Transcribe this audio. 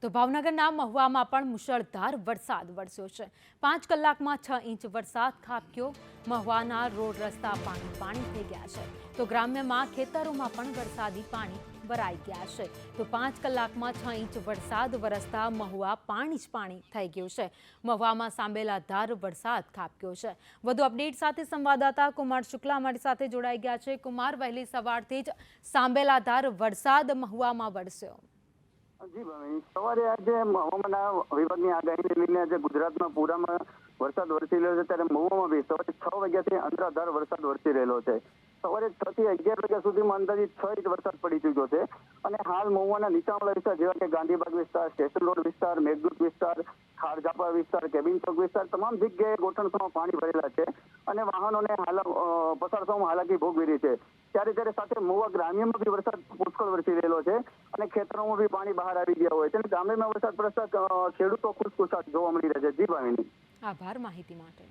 તો ભાવનગરના મહુવામાં પણ મુશળધાર વરસાદ વરસ્યો છે। 5 કલાકમાં 6 ઇંચ વરસાદ ખાબક્યો। મહુવાના રોડ રસ્તા પાણી થઈ ગયા છે, તો ગ્રામ્યમાં ખેતરોમાં પણ વરસાદી પાણી ભરાઈ ગયા છે। તો 5 કલાકમાં 6 ઇંચ વરસાદ વરસતા મહુવા પાણી જ પાણી થઈ ગયું છે। મહુવામાં સાંબેલાધાર વરસાદ ખાબક્યો છે। વધુ અપડેટ સાથે સંવાદદાતા કુમાર શુક્લા અમારી સાથે જોડાઈ ગયા છે। કુમાર, વહેલી સવારથી જ સાંબેલાધાર વરસાદ મહુવામાં વરસ્યો। જી ભાઈ, સવારે આજે હવામાન વિભાગની આગાહીને લઈને આજે ગુજરાતમાં પૂરામાં વરસાદ વરસી રહ્યો છે, ત્યારે મહુવામાં બી સવારે 6 વાગ્યાથી અનરાધાર વરસાદ વરસી રહેલો છે। સવારે 6 થી 11 વાગ્યા સુધીમાં અંદાજિત 6 ઇંચ વરસાદ પડી ચૂક્યો છે અને હાલ મહુવાના નીચાણવાળા વિસ્તાર જેવા કે ગાંધીબાગ વિસ્તાર, સ્ટેશન રોડ વિસ્તાર, મેઘદૂત વિસ્તાર, ખારઝાપા વિસ્તાર, કેબિન ચોક વિસ્તાર, તમામ જગ્યાએ ગોઠણસમાં પાણી ભરેલા છે અને વાહનોને પસાર થવામાં હાલાકી ભોગવી રહી છે। ત્યારે સાથે મહુવા ગ્રામ્યમાં બી વરસાદ પુષ્કળ વરસી રહેલો છે અને ખેતરોમાં બી પાણી બહાર આવી ગયા હોય છે। ગામડામાં વરસાદ પડતા ખેડૂતો ખુશખુશાલ જોવા મળી રહ્યા છે। જી ભાવિની, આભાર માહિતી માટે।